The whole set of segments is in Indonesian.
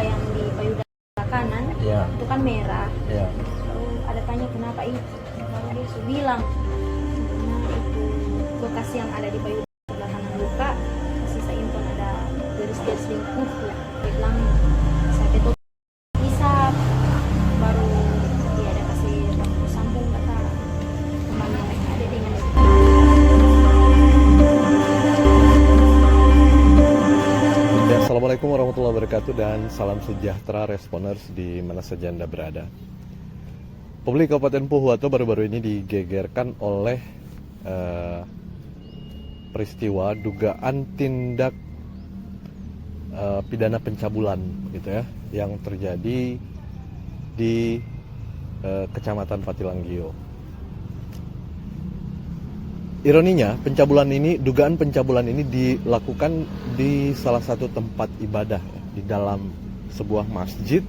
yang di payudara kanan itu kan merah. Lalu ada tanya kenapa itu, baru dia sudah bilang karena itu bekas yang ada di payudara sebelah kanan luka, sisa impon ada garis-garis lingkup. Dia bilang saya betul hisap, baru dia ada kasih waktu sambung kata teman yang ada dengan Assalamualaikum warahmatullahi wabarakatuh dan salam sejahtera Responers di mana saja Anda berada. Publik Kabupaten Pohuwato baru-baru ini digegerkan oleh peristiwa dugaan tindak pidana pencabulan gitu ya yang terjadi di Kecamatan Patilanggio. Ironinya, dugaan pencabulan ini dilakukan di salah satu tempat ibadah di dalam sebuah masjid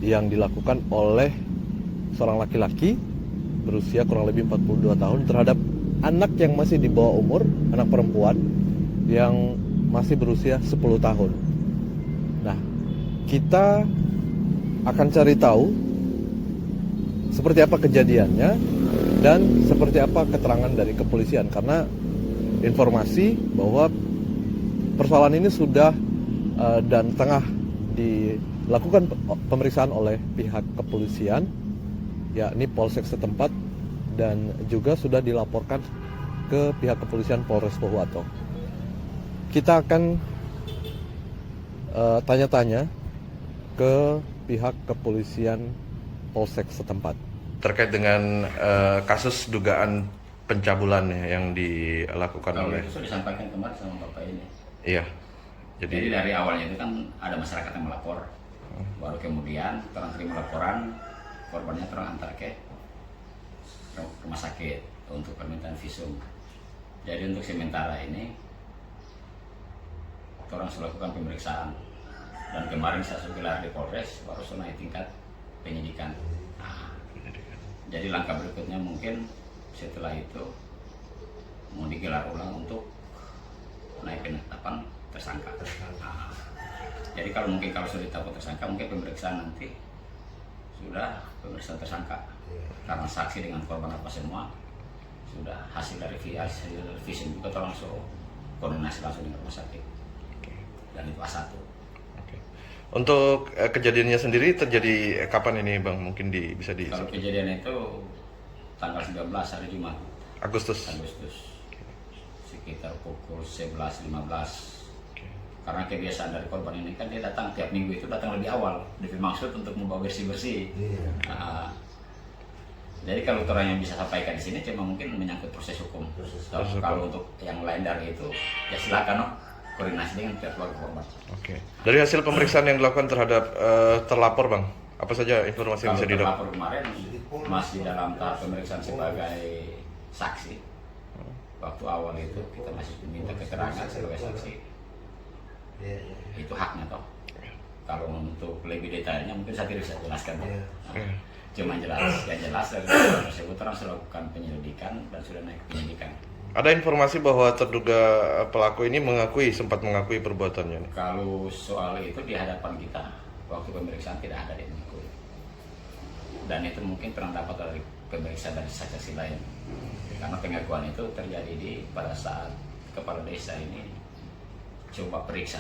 yang dilakukan oleh seorang laki-laki berusia kurang lebih 42 tahun terhadap anak yang masih di bawah umur, anak perempuan yang masih berusia 10 tahun. Nah, kita akan cari tahu seperti apa kejadiannya dan seperti apa keterangan dari kepolisian, karena informasi bahwa persoalan ini sudah dan tengah dilakukan pemeriksaan oleh pihak kepolisian, yakni Polsek setempat, dan juga sudah dilaporkan ke pihak kepolisian Polres Pohuwato. Kita akan tanya-tanya ke pihak kepolisian Polsek setempat terkait dengan kasus dugaan pencabulan yang dilakukan oleh. Itu sudah disampaikan kemarin sama Bapak ini. Iya. Jadi dari awalnya itu kan ada masyarakat yang melapor, baru kemudian terang terima laporan, korbannya terang antar ke rumah sakit untuk permintaan visum. Jadi untuk sementara ini, orang sudah lakukan pemeriksaan dan kemarin saya sudah gelar di Polres, baru naik tingkat penyidikan. Jadi langkah berikutnya mungkin setelah itu mau digelar ulang untuk naik penetapan tersangka. Jadi kalau sudah ditetapkan tersangka, mungkin pemeriksaan nanti sudah pemeriksaan tersangka karena saksi dengan korban apa semua sudah hasil dari visum itu langsung koordinasi langsung dengan rumah sakit dan itu A1. Untuk kejadiannya sendiri terjadi kapan ini Bang? Mungkin bisa di... Kalau kejadian itu tanggal 19 hari Jumat Agustus sekitar pukul 11.15. Karena kebiasaan dari korban ini kan dia datang tiap minggu itu datang lebih awal, dimaksud untuk membawa bersih-bersih. Jadi kalau orang yang bisa sampaikan di sini cuma mungkin menyangkut proses hukum. Kalau untuk yang lain dari itu ya silakan koordinasi dengan pihak keluarga korban. Oke. Dari hasil pemeriksaan yang dilakukan terhadap terlapor Bang, apa saja informasi yang bisa didapat? Terlapor kemarin masih dalam tahap pemeriksaan sebagai saksi. Waktu awal itu kita masih meminta keterangan sebagai saksi. Itu haknya toh. Kalau untuk lebih detailnya mungkin saya tidak bisa jelaskan. Cuma jelas dari tersebut orang sudah lakukan penyelidikan dan sudah naik penyidikan. Ada informasi bahwa terduga pelaku ini sempat mengakui perbuatannya. Kalau soal itu di hadapan kita waktu pemeriksaan tidak ada dia mengakui. Dan itu mungkin pernah dapat dari pemeriksaan dari saksi lain. Karena pengakuan itu terjadi pada saat kepala desa ini coba periksa.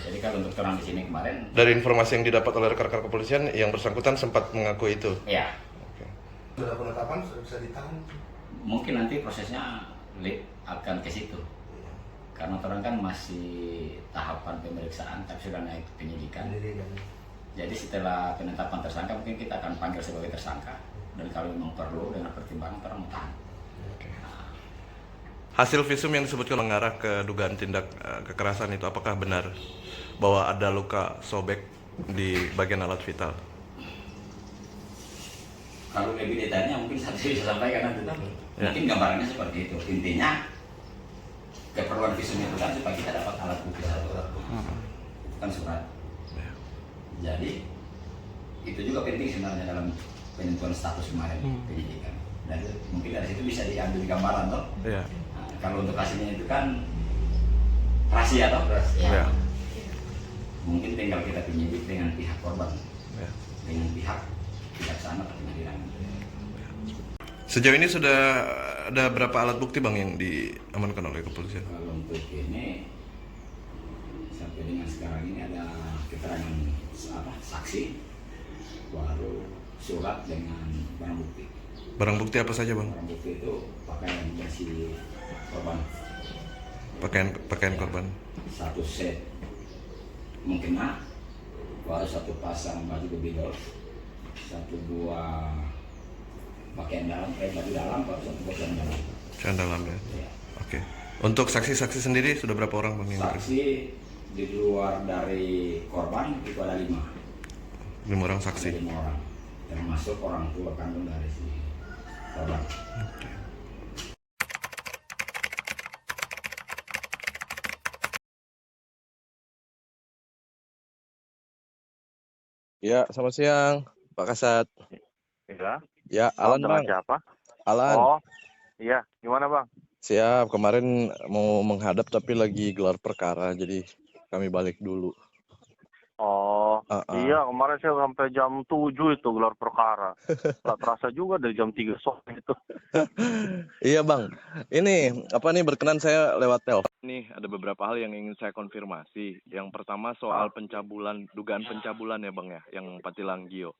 Jadi kalau untuk terang di sini kemarin. Dari informasi yang didapat oleh rekan-rekan kepolisian, yang bersangkutan sempat mengakui itu. Iya. Sudah penetapan sudah bisa ditahan. Mungkin nanti prosesnya akan ke situ. Karena orang kan masih tahapan pemeriksaan tapi sudah naik penyidikan. Jadi setelah penetapan tersangka mungkin kita akan panggil sebagai tersangka dan kalau memang perlu dengan pertimbangan orang mau tahan. Hasil visum yang disebutkan mengarah ke dugaan tindak kekerasan itu apakah benar bahwa ada luka sobek di bagian alat vital? Kalau lebih detailnya mungkin saya bisa sampaikan nanti. Mungkin gambarannya seperti itu. Intinya keperluan visum itu kan supaya kita dapat alat bukti satu. Itu kan surat. Jadi itu juga penting sebenarnya dalam penentuan status kemarin penyidikan. Dan mungkin dari situ bisa diambil gambaran toh. Nah, kalau untuk hasilnya itu kan rahasia toh. tinggal kita penyidik dengan pihak korban, Ya. dengan pihak sana pengadilan. Sejauh ini sudah ada berapa alat bukti bang yang diamankan oleh kepolisian? Kalau untuk ini sampai dengan sekarang ini ada keterangan saksi, baru surat dengan barang bukti. Barang bukti apa saja bang? Barang bukti itu pakaian bersih korban, Pakaian korban. satu set mukena, baru satu pasang baju bebidol, satu buah pakaian dalam, baju dalam, baru satu pakaian dalam. Pakaian dalam ya. Ya. Oke. Untuk saksi-saksi sendiri sudah berapa orang bang? Saksi di luar dari korban itu ada 5. 5 orang Ada saksi. 5 orang, termasuk orang tua kandung dari si korban. Ya, selamat siang Pak Kasat. Iya. Ya, Alan Dengan bang. siapa? Alan. Oh, iya. Gimana bang? Siap, kemarin mau menghadap tapi lagi gelar perkara, jadi kami balik dulu. Oh, iya. Kemarin saya sampai jam 7 itu gelar perkara. Nggak terasa juga dari jam 3 sore itu. Iya bang, ini apa nih berkenan saya lewat telepon. Nih ada beberapa hal yang ingin saya konfirmasi. Yang pertama soal pencabulan, dugaan pencabulan ya bang ya, yang Patilanggio.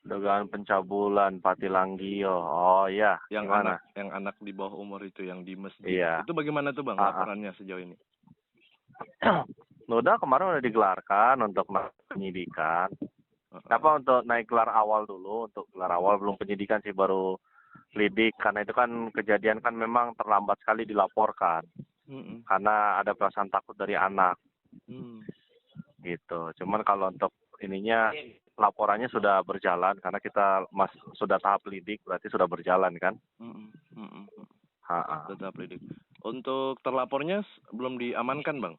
Dugaan pencabulan Patilanggio. Oh iya. Yang Gimana? anak di bawah umur itu yang di masjid. Iya. Itu bagaimana tuh bang laporannya sejauh ini? Udah kemarin udah digelarkan untuk penyidikan. Apa untuk naik gelar awal dulu? Untuk gelar awal belum penyidikan sih, baru lidik. Karena itu kan kejadian kan memang terlambat sekali dilaporkan. Karena ada perasaan takut dari anak. Gitu. Cuman kalau untuk ininya laporannya sudah berjalan karena kita sudah tahap lidik, berarti sudah berjalan kan? Sudah tahap lidik. Untuk terlapornya belum diamankan bang?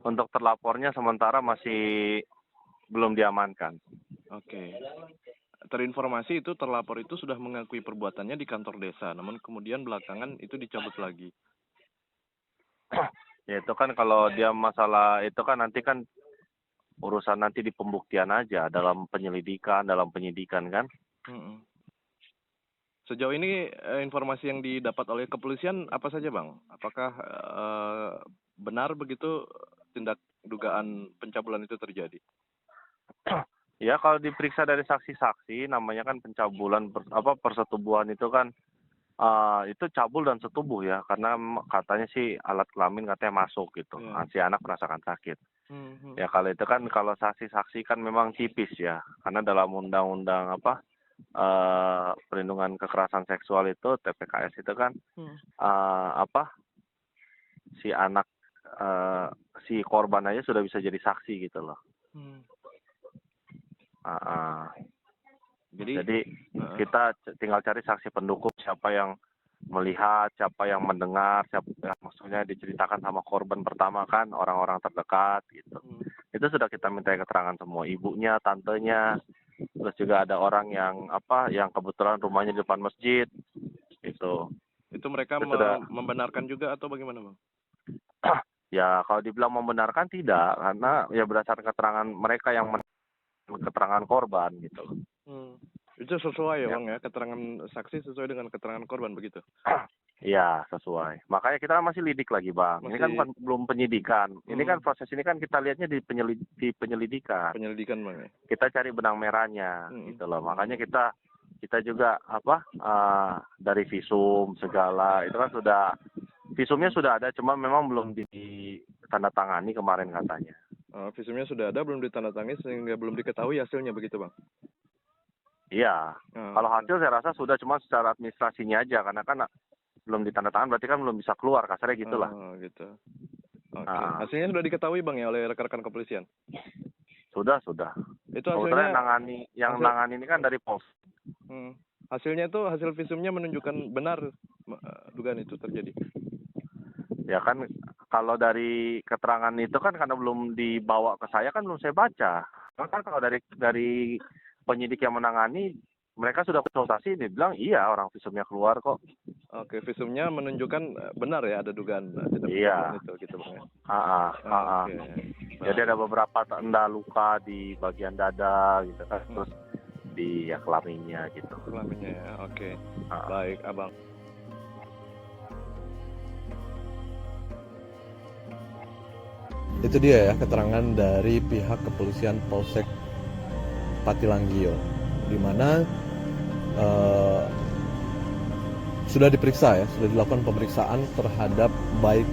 Untuk terlapornya sementara masih belum diamankan. Oke. Terinformasi itu terlapor itu sudah mengakui perbuatannya di kantor desa, namun kemudian belakangan itu dicabut lagi. Ya itu kan kalau dia masalah itu kan nanti kan urusan nanti di pembuktian aja, dalam penyelidikan, dalam penyidikan kan. Sejauh ini informasi yang didapat oleh kepolisian apa saja bang? Apakah benar begitu tindak dugaan pencabulan itu terjadi? Ya kalau diperiksa dari saksi-saksi, namanya kan pencabulan persetubuhan itu kan itu cabul dan setubuh ya, karena katanya sih alat kelamin katanya masuk gitu, si anak merasakan sakit. Ya kalau itu kan kalau saksi-saksi kan memang tipis ya, karena dalam undang-undang perlindungan kekerasan seksual itu TPKS itu kan si anak si korban aja sudah bisa jadi saksi gitu loh. Jadi kita tinggal cari saksi pendukung, siapa yang melihat, siapa yang mendengar, siapa yang maksudnya diceritakan sama korban pertama kan, orang-orang terdekat gitu. Itu sudah kita minta keterangan semua, ibunya, tantenya, terus juga ada orang yang yang kebetulan rumahnya di depan masjid gitu. Itu mereka sudah membenarkan juga atau bagaimana bang? Ya kalau dibilang membenarkan tidak, karena ya berdasarkan keterangan mereka yang keterangan korban gitu. Itu sesuai ya bang ya, keterangan saksi sesuai dengan keterangan korban begitu? Iya sesuai. Makanya kita masih lidik lagi bang. Ini kan bukan belum penyidikan. Ini kan proses ini kan kita lihatnya di penyelidikan. Penyelidikan bang ya. Kita cari benang merahnya gitu loh. Makanya kita juga dari visum segala itu kan visumnya sudah ada, cuma memang belum ditandatangani kemarin katanya. Visumnya sudah ada, belum ditandatangani sehingga belum diketahui hasilnya begitu bang? Iya. Kalau hasil saya rasa sudah, cuma secara administrasinya aja, karena kan belum ditandatangani berarti kan belum bisa keluar, kasarnya gitulah. Gitu. Oke. Hasilnya sudah diketahui bang ya oleh rekan-rekan kepolisian? Sudah. Itu hasilnya hasilnya nangani ini kan dari pos. Hasilnya itu hasil visumnya menunjukkan benar dugaan itu terjadi. Ya kan kalau dari keterangan itu kan karena belum dibawa ke saya kan belum saya baca. Kan kalau dari penyidik yang menangani mereka sudah konsultasi, dia bilang iya orang visumnya keluar kok. Oke, visumnya menunjukkan benar ya ada dugaan tindak Iya. pencabulan itu gitu Bang ya. Oke. Jadi ada beberapa tanda luka di bagian dada gitu kan, terus di kelaminnya gitu. Kelaminnya ya. Oke. Ah. Baik, Abang. Itu dia ya keterangan dari pihak kepolisian Polsek Patilanggio, di mana sudah diperiksa ya, sudah dilakukan pemeriksaan terhadap baik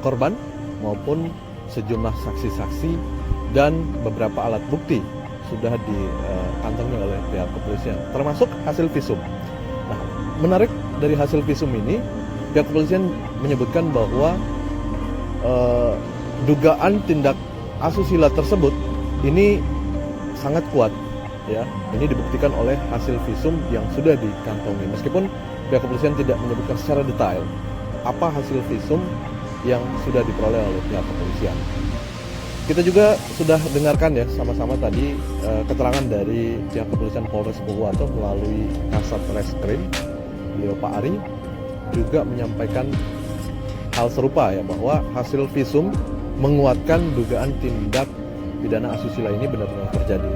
korban maupun sejumlah saksi-saksi dan beberapa alat bukti sudah dikantongi oleh pihak kepolisian, termasuk hasil visum. Nah, menarik dari hasil visum ini, pihak kepolisian menyebutkan bahwa dugaan tindak asusila tersebut ini sangat kuat ya. Ini dibuktikan oleh hasil visum yang sudah dikantongi. Meskipun pihak kepolisian tidak menyebutkan secara detail apa hasil visum yang sudah diperoleh oleh pihak kepolisian. Kita juga sudah dengarkan ya sama-sama tadi keterangan dari pihak kepolisian Polres Pohuwato melalui Kasat Reskrim beliau Pak Ari juga menyampaikan hal serupa ya, bahwa hasil visum menguatkan dugaan tindak pidana asusila ini benar-benar terjadi.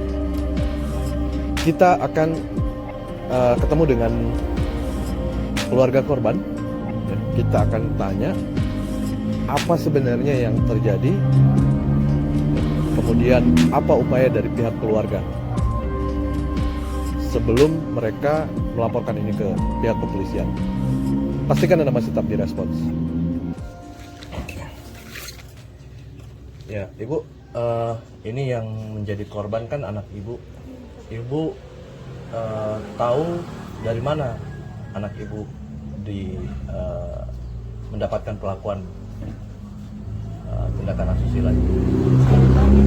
Kita akan ketemu dengan keluarga korban. Ya, kita akan tanya apa sebenarnya yang terjadi, kemudian apa upaya dari pihak keluarga sebelum mereka melaporkan ini ke pihak kepolisian. Pastikan Anda masih tetap direspons. Ya, Ibu, ini yang menjadi korban kan anak Ibu. Ibu tahu dari mana anak Ibu mendapatkan perlakuan tindakan asusila itu? Saya tanya.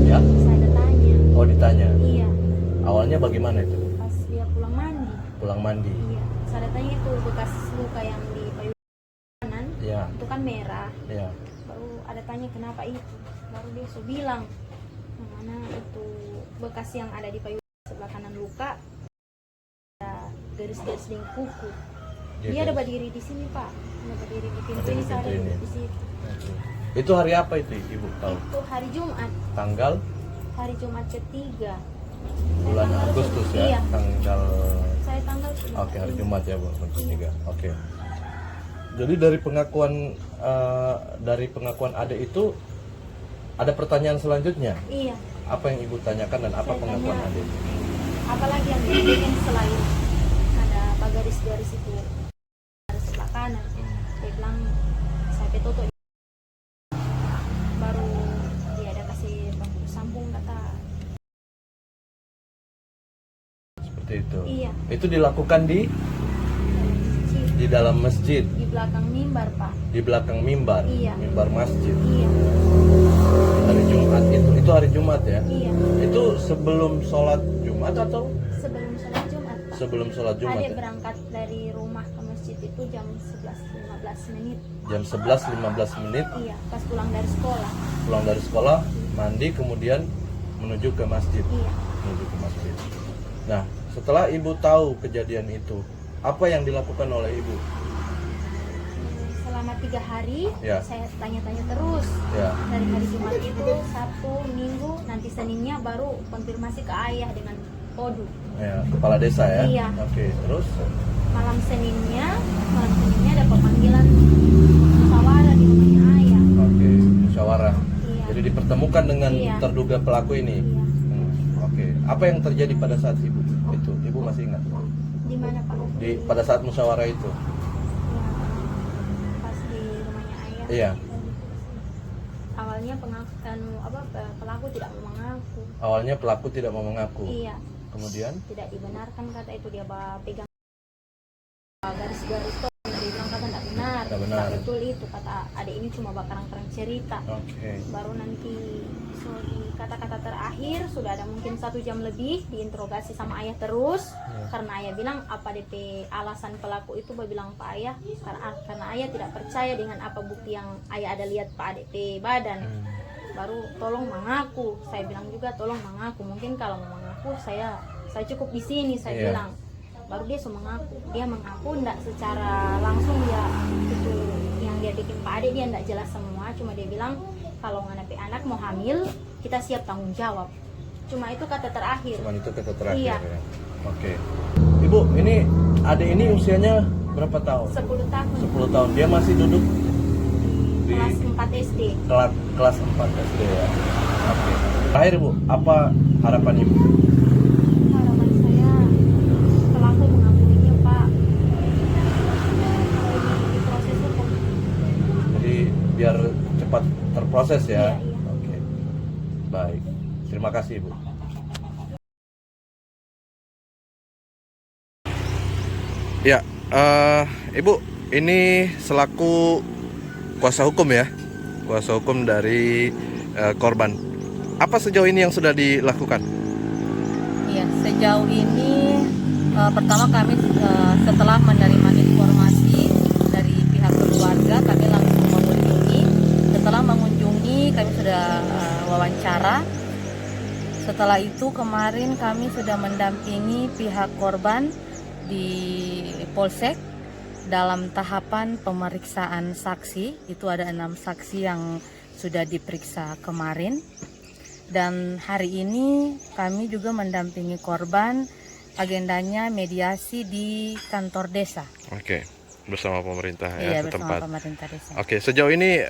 Ya? Saya tanya. Oh, ditanya. Iya. Awalnya bagaimana itu? Pas dia pulang mandi. Pulang mandi. Iya. Saya tanya itu bekas luka yang di payudara kanan. Ya. Itu kan merah. Ya. Baru ada tanya kenapa itu. Baru dia so bilang yang mana itu bekas yang ada di payudara sebelah kanan luka, ada garis-garis di kuku. Dia ada berdiri di sini Pak, ada berdiri di pintu ini, saya ada di situ. Itu hari apa itu Ibu tahu? Itu hari Jumat, Tanggal hari Jumat ketiga. bulan Agustus ya? Iya. Tanggal. Saya tanggal. Oke, hari Jumat ya bulan ketiga. Oke. Jadi dari pengakuan Ade itu ada pertanyaan selanjutnya. Iya. Apa yang Ibu tanyakan dan apa Saya pengakuan tanya, Ade? apalagi yang dibikin selain ada apa garis-garis itu garis sebelah kanan. Dia bilang saya petutup. Baru dia ada kasih bangku sambung kata. Seperti itu. Iya. Itu dilakukan di dalam masjid, Di belakang mimbar Pak. di belakang mimbar, Iya. mimbar masjid. Iya. Hari Jumat itu hari Jumat ya? Iya. Itu sebelum sholat Jumat atau Sebelum sholat Jumat Pak. sebelum sholat Jumat Adik ya? berangkat dari rumah ke masjid itu jam 11.15 menit. Jam 11.15 menit Iya, pas pulang dari sekolah. pulang dari sekolah, mandi, kemudian menuju ke masjid. Iya. Menuju ke masjid. Nah, setelah Ibu tahu kejadian itu, apa yang dilakukan oleh Ibu? Selama 3 hari Ya. saya tanya-tanya terus. Ya. Dari hari Jumat itu Sabtu, Minggu, nanti Seninnya baru konfirmasi ke ayah dengan kodu. Ya, kepala desa ya? Iya. Oke, terus? Malam Seninnya ada pemanggilan musyawarah di rumahnya ayah. Oke, musyawarah. Iya. Jadi dipertemukan dengan Iya. terduga pelaku ini. Iya. Oke, apa yang terjadi pada saat Ibu itu? Ibu masih ingat? Di mana Pak? Pada saat musyawarah itu? Ya, pas di rumahnya ayah. Iya. Awalnya pelaku tidak mau mengaku. Awalnya pelaku tidak mau mengaku. Iya. Kemudian? Tidak dibenarkan kata itu, dia pegang garis-garis tuh, dia bilang kata tidak benar. Tidak benar. Tak betul itu kata adik ini cuma bakarang-karang cerita. Oke. Baru nanti di kata-kata terakhir sudah ada mungkin 1 jam lebih diinterogasi sama ayah terus. Karena ayah bilang apa DP alasan pelaku itu, dia bilang Pak ayah karena ayah tidak percaya dengan apa bukti yang ayah ada lihat Pak DP badan. Baru tolong mengaku. Saya bilang juga tolong mengaku, mungkin kalau mau mengaku saya saya cukup di sini, saya Iya. bilang. Baru dia mengaku, enggak secara langsung ya itu yang dia bikin Pak Ade, dia enggak jelas semua, cuma dia bilang kalau anak mau hamil kita siap tanggung jawab. Cuma itu kata terakhir. Cuman itu kata terakhir Iya. ya. Oke. Ibu, ini adik ini usianya berapa tahun? 10 tahun 10 tahun. Dia masih duduk di kelas 4 SD. kelas 4 SD ya. Oke. Terakhir Bu, apa harapan Ibu? Harapan saya pelaku mengakuinya Pak. Di proses hukum. Jadi biar cepat terproses ya. Iya, iya. Oke. Baik. Terima kasih Ibu. Ya, Ibu, ini selaku kuasa hukum ya, kuasa hukum dari korban. Apa sejauh ini yang sudah dilakukan? Iya, sejauh ini pertama kami setelah menerima informasi dari pihak keluarga, kami langsung mengunjungi. Setelah mengunjungi, kami sudah wawancara. Setelah itu kemarin kami sudah mendampingi pihak korban di Polsek dalam tahapan pemeriksaan saksi. Itu ada 6 saksi yang sudah diperiksa kemarin. Dan hari ini kami juga mendampingi korban, agendanya mediasi di kantor desa. Oke, bersama pemerintah Iya, ya bersama setempat. pemerintah desa. Oke, sejauh ini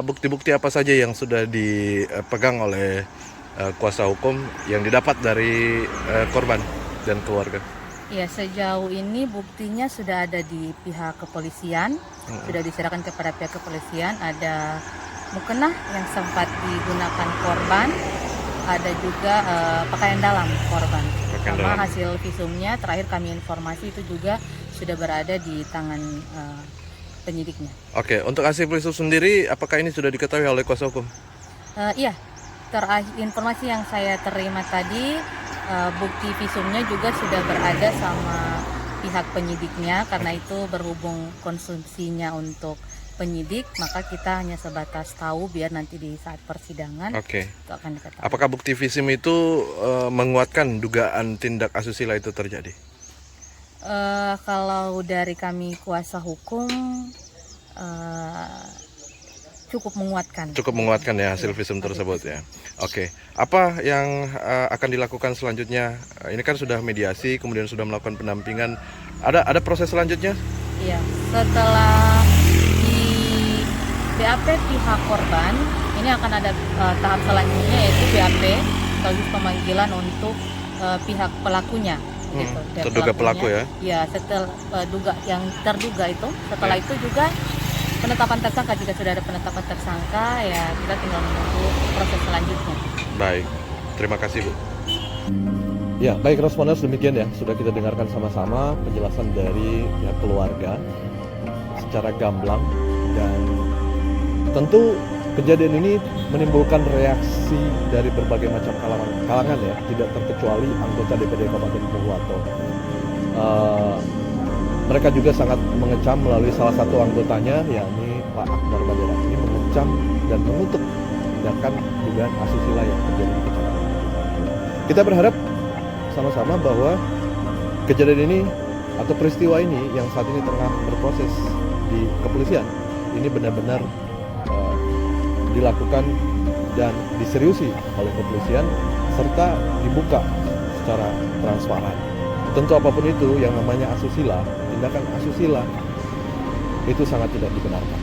bukti-bukti apa saja yang sudah dipegang oleh kuasa hukum yang didapat dari korban dan keluarga? Ya, sejauh ini buktinya sudah ada di pihak kepolisian, sudah diserahkan kepada pihak kepolisian. Ada mukena yang sempat digunakan korban, ada juga pakaian dalam korban. Pakaian Sama dalam. hasil visumnya terakhir kami informasi itu juga sudah berada di tangan penyidiknya. Oke, untuk hasil visum sendiri, apakah ini sudah diketahui oleh kuasa hukum? Iya, terakhir informasi yang saya terima tadi, bukti visumnya juga sudah berada sama pihak penyidiknya. Karena itu berhubung konsumsinya untuk penyidik, maka kita hanya sebatas tahu biar nanti di saat persidangan Oke. itu akan diketahui. Apakah bukti visum itu menguatkan dugaan tindak asusila itu terjadi? Kalau dari kami kuasa hukum cukup menguatkan. Cukup menguatkan ya hasil visum tersebut ya. Oke, apa yang akan dilakukan selanjutnya? Ini kan sudah mediasi, kemudian sudah melakukan pendampingan. Ada proses selanjutnya? Iya, setelah di BAP pihak korban, ini akan ada tahap selanjutnya yaitu BAP, sekaligus pemanggilan untuk pihak pelakunya. Gitu. Dan Terduga pelaku ya? Ya, setelah yang terduga itu, setelah itu juga penetapan tersangka. Jika sudah ada penetapan tersangka, ya kita tinggal menunggu proses selanjutnya. Baik, terima kasih Bu. Ya, baik responders, demikian ya, sudah kita dengarkan sama-sama penjelasan dari pihak keluarga secara gamblang, dan tentu kejadian ini menimbulkan reaksi dari berbagai macam kalangan ya, tidak terkecuali anggota DPD Kabupaten Pohuwato. Mereka juga sangat mengecam melalui salah satu anggotanya, yakni Pak Akbar Badera, ini mengecam dan mengutuk tindakan dugaan asusila yang terjadi di kecamatan. Kita berharap sama-sama bahwa kejadian ini atau peristiwa ini yang saat ini tengah berproses di kepolisian ini benar-benar dilakukan dan diseriusi oleh kepolisian serta dibuka secara transparan. Tentu apapun itu yang namanya asusila, tindakan asusila itu sangat tidak dibenarkan.